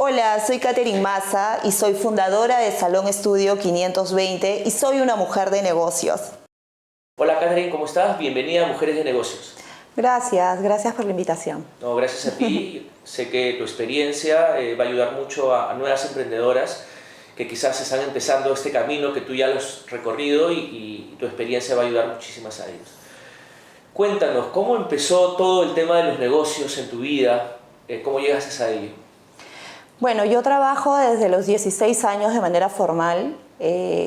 Hola, soy Katherine Maza y soy fundadora de Salón Estudio 520 y soy una mujer de negocios. Hola Katherine, ¿cómo estás? Bienvenida a Mujeres de Negocios. Gracias por la invitación. No, gracias a ti. Sé que tu experiencia va a ayudar mucho a nuevas emprendedoras que quizás están empezando este camino que tú ya lo has recorrido y tu experiencia va a ayudar muchísimas a ellos. Cuéntanos, ¿cómo empezó todo el tema de los negocios en tu vida? ¿Cómo llegaste a ello? Bueno, yo trabajo desde los 16 años de manera formal.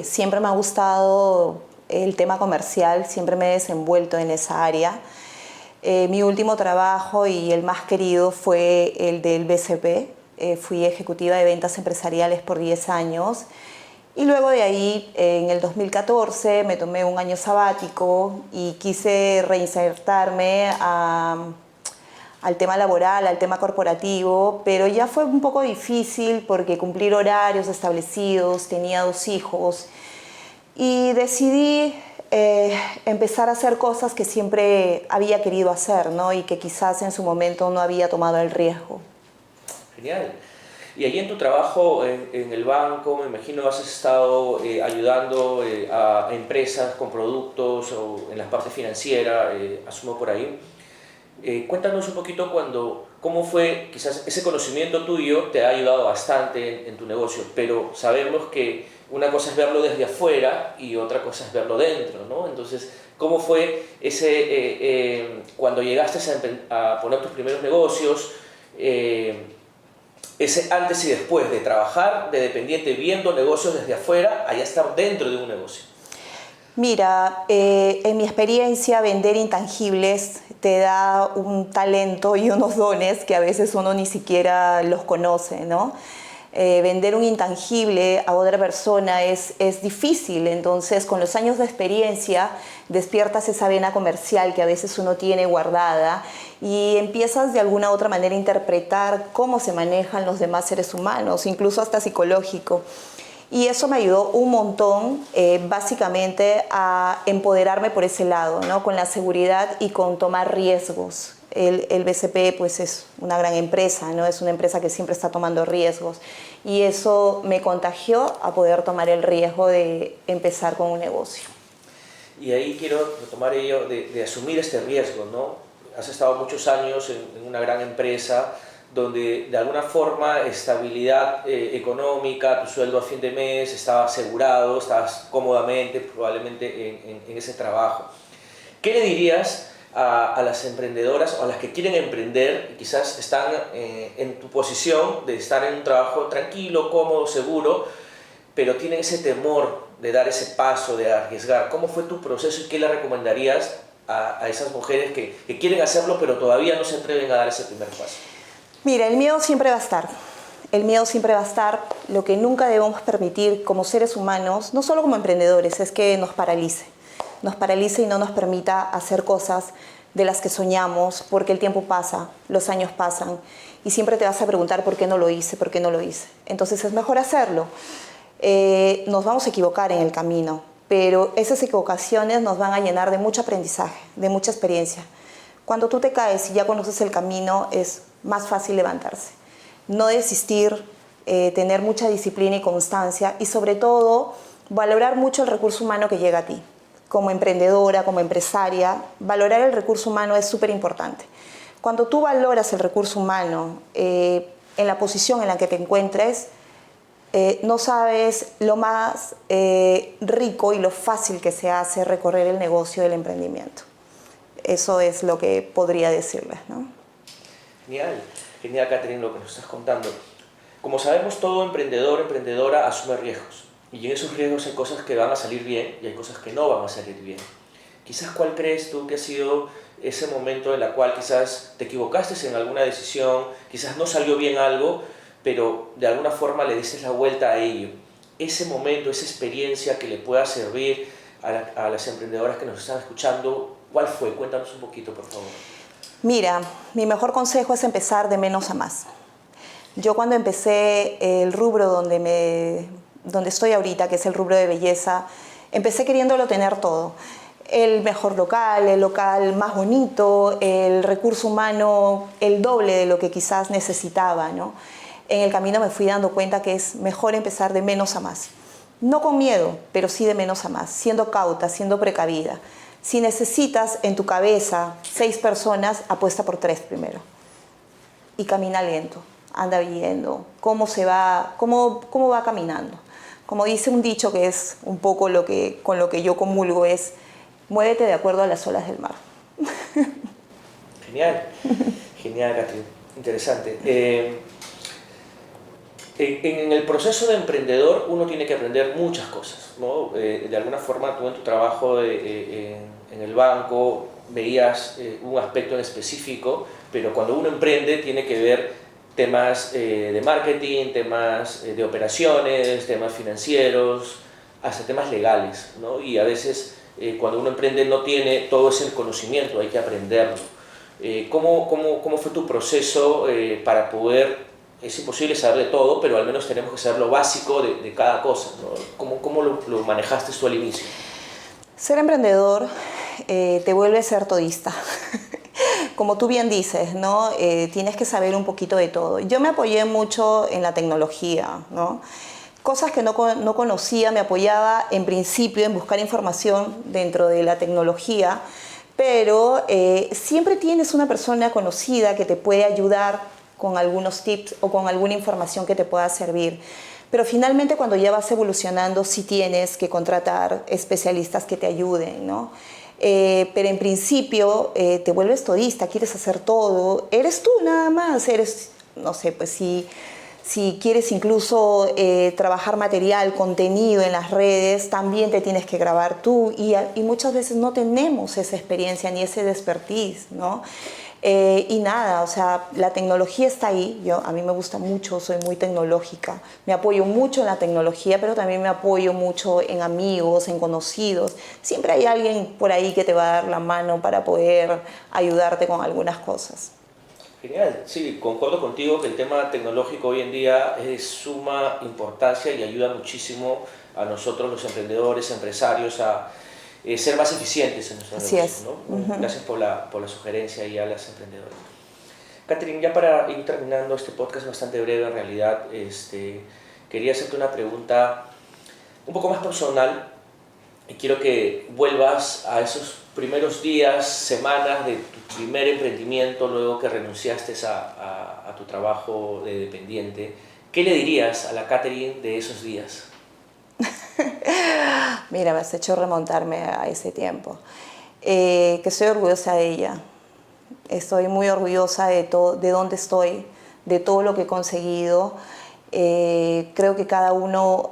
Siempre me ha gustado el tema comercial, siempre me he desenvuelto en esa área. Mi último trabajo y el más querido fue el del BCP. Fui ejecutiva de ventas empresariales por 10 años. Y luego de ahí, en el 2014, me tomé un año sabático y quise reinsertarme al tema laboral, al tema corporativo, pero ya fue un poco difícil porque cumplir horarios establecidos, tenía 2 hijos y decidí empezar a hacer cosas que siempre había querido hacer, ¿no? Y que quizás en su momento no había tomado el riesgo. Genial. Y allí en tu trabajo en el banco, me imagino has estado ayudando a empresas con productos o en la parte financiera, asumo por ahí. Cuéntanos un poquito cómo fue, quizás ese conocimiento tuyo te ha ayudado bastante en tu negocio, pero sabemos que una cosa es verlo desde afuera y otra cosa es verlo dentro, ¿no? Entonces, ¿cómo fue cuando llegaste a poner tus primeros negocios, ese antes y después de trabajar de dependiente viendo negocios desde afuera a ya estar dentro de un negocio? Mira, en mi experiencia, vender intangibles te da un talento y unos dones que a veces uno ni siquiera los conoce, ¿no? Vender un intangible a otra persona es difícil, entonces con los años de experiencia despiertas esa vena comercial que a veces uno tiene guardada y empiezas de alguna u otra manera a interpretar cómo se manejan los demás seres humanos, incluso hasta psicológico. Y eso me ayudó un montón, básicamente, a empoderarme por ese lado, ¿no? Con la seguridad y con tomar riesgos. El BCP pues, es una gran empresa, ¿no? Es una empresa que siempre está tomando riesgos. Y eso me contagió a poder tomar el riesgo de empezar con un negocio. Y ahí quiero retomar ello de asumir este riesgo, ¿no? Has estado muchos años en una gran empresa, donde de alguna forma estabilidad económica, tu sueldo a fin de mes estaba asegurado, estabas cómodamente probablemente en ese trabajo. ¿Qué le dirías a las emprendedoras o a las que quieren emprender y quizás están en tu posición de estar en un trabajo tranquilo, cómodo, seguro, pero tienen ese temor de dar ese paso, de arriesgar? ¿Cómo fue tu proceso y qué le recomendarías a esas mujeres que quieren hacerlo pero todavía no se atreven a dar ese primer paso? Mira, el miedo siempre va a estar. El miedo siempre va a estar. Lo que nunca debemos permitir como seres humanos, no solo como emprendedores, es que nos paralice. Nos paralice y no nos permita hacer cosas de las que soñamos, porque el tiempo pasa, los años pasan, y siempre te vas a preguntar por qué no lo hice, por qué no lo hice. Entonces es mejor hacerlo. Nos vamos a equivocar en el camino, pero esas equivocaciones nos van a llenar de mucho aprendizaje, de mucha experiencia. Cuando tú te caes y ya conoces el camino, es más fácil levantarse. No desistir, tener mucha disciplina y constancia y sobre todo valorar mucho el recurso humano que llega a ti. Como emprendedora, como empresaria, valorar el recurso humano es súper importante. Cuando tú valoras el recurso humano en la posición en la que te encuentres, no sabes lo más rico y lo fácil que se hace recorrer el negocio del emprendimiento. Eso es lo que podría decirles, ¿no? Genial, genial, Katherine, lo que nos estás contando. Como sabemos, todo emprendedor, emprendedora asume riesgos. Y en esos riesgos hay cosas que van a salir bien y hay cosas que no van a salir bien. Quizás, ¿cuál crees tú que ha sido ese momento en el cual quizás te equivocaste en alguna decisión, quizás no salió bien algo, pero de alguna forma le diste la vuelta a ello? Ese momento, esa experiencia que le pueda servir a las emprendedoras que nos están escuchando, ¿cuál fue? Cuéntanos un poquito, por favor. Mira, mi mejor consejo es empezar de menos a más. Yo cuando empecé el rubro donde estoy ahorita, que es el rubro de belleza, empecé queriéndolo tener todo. El mejor local, el local más bonito, el recurso humano, el doble de lo que quizás necesitaba, ¿no? en el camino me fui dando cuenta que es mejor empezar de menos a más. No con miedo, pero sí de menos a más, siendo cauta, siendo precavida. Si necesitas en tu cabeza 6 personas, apuesta por 3 primero. Y camina lento, anda viendo cómo va caminando. Como dice un dicho que es un poco con lo que yo comulgo es, muévete de acuerdo a las olas del mar. Genial, genial, Catherine, interesante. En el proceso de emprendedor uno tiene que aprender muchas cosas, ¿no? De alguna forma tú en tu trabajo en el banco veías un aspecto en específico, pero cuando uno emprende tiene que ver temas de marketing, temas de operaciones, temas financieros, hasta temas legales, ¿no? Y a veces cuando uno emprende no tiene todo ese conocimiento, hay que aprenderlo. ¿Cómo fue tu proceso para poder, es imposible saber de todo, pero al menos tenemos que saber lo básico de cada cosa, ¿no? ¿Cómo lo manejaste tú al inicio? Ser emprendedor te vuelve a ser todista. Como tú bien dices, ¿no? Tienes que saber un poquito de todo. Yo me apoyé mucho en la tecnología, ¿no? Cosas que no conocía, me apoyaba en principio en buscar información dentro de la tecnología, pero siempre tienes una persona conocida que te puede ayudar con algunos tips o con alguna información que te pueda servir. Pero finalmente cuando ya vas evolucionando sí tienes que contratar especialistas que te ayuden, ¿no? Pero en principio te vuelves todista, quieres hacer todo, eres tú nada más, no sé, pues si quieres incluso trabajar material, contenido en las redes, también te tienes que grabar tú y muchas veces no tenemos esa experiencia ni ese expertise, ¿no? Y nada, o sea, la tecnología está ahí, a mí me gusta mucho, soy muy tecnológica, me apoyo mucho en la tecnología, pero también me apoyo mucho en amigos, en conocidos, siempre hay alguien por ahí que te va a dar la mano para poder ayudarte con algunas cosas. Genial, sí, concuerdo contigo que el tema tecnológico hoy en día es de suma importancia y ayuda muchísimo a nosotros los emprendedores, empresarios a ser más eficientes en nuestro negocio, ¿no? Gracias por la sugerencia y a las emprendedoras. Catherine, ya para ir terminando este podcast bastante breve en realidad, quería hacerte una pregunta un poco más personal y quiero que vuelvas a esos primeros días, semanas de tu primer emprendimiento luego que renunciaste a tu trabajo de dependiente. ¿Qué le dirías a la Catherine de esos días? Mira, me has hecho remontarme a ese tiempo. Que estoy orgullosa de ella. Estoy muy orgullosa de dónde estoy, de todo lo que he conseguido. Creo que cada uno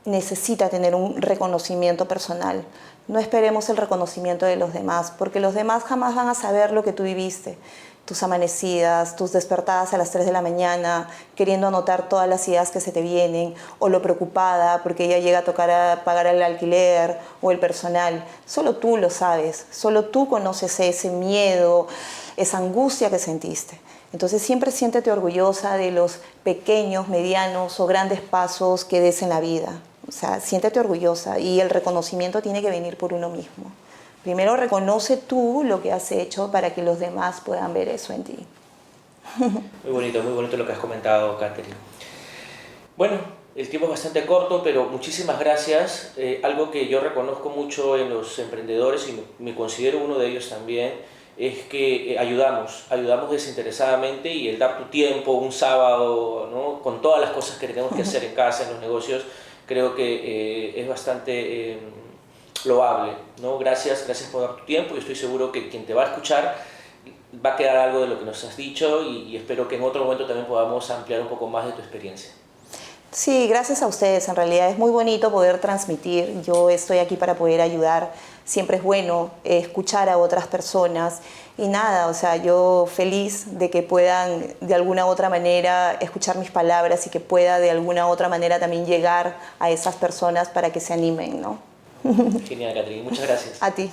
necesita tener un reconocimiento personal. No esperemos el reconocimiento de los demás, porque los demás jamás van a saber lo que tú viviste. Tus amanecidas, tus despertadas a las 3 de la mañana, queriendo anotar todas las ideas que se te vienen, o lo preocupada porque ella llega a tocar a pagar el alquiler o el personal. Solo tú lo sabes, solo tú conoces ese miedo, esa angustia que sentiste. Entonces siempre siéntete orgullosa de los pequeños, medianos o grandes pasos que des en la vida. O sea, siéntete orgullosa y el reconocimiento tiene que venir por uno mismo. Primero reconoce tú lo que has hecho para que los demás puedan ver eso en ti. Muy bonito lo que has comentado, Catherine. Bueno, el tiempo es bastante corto, pero muchísimas gracias. Algo que yo reconozco mucho en los emprendedores y me considero uno de ellos también, es que ayudamos desinteresadamente y el dar tu tiempo un sábado, ¿no? Con todas las cosas que tenemos que hacer en casa, en los negocios, creo que es bastante loable, ¿no? Gracias por dar tu tiempo y estoy seguro que quien te va a escuchar va a quedar algo de lo que nos has dicho y espero que en otro momento también podamos ampliar un poco más de tu experiencia. Sí, gracias a ustedes. En realidad es muy bonito poder transmitir. Yo estoy aquí para poder ayudar. Siempre es bueno escuchar a otras personas. Y nada, o sea, yo feliz de que puedan de alguna u otra manera escuchar mis palabras y que pueda de alguna u otra manera también llegar a esas personas para que se animen, ¿no? Genial, Catherine. Muchas gracias. A ti.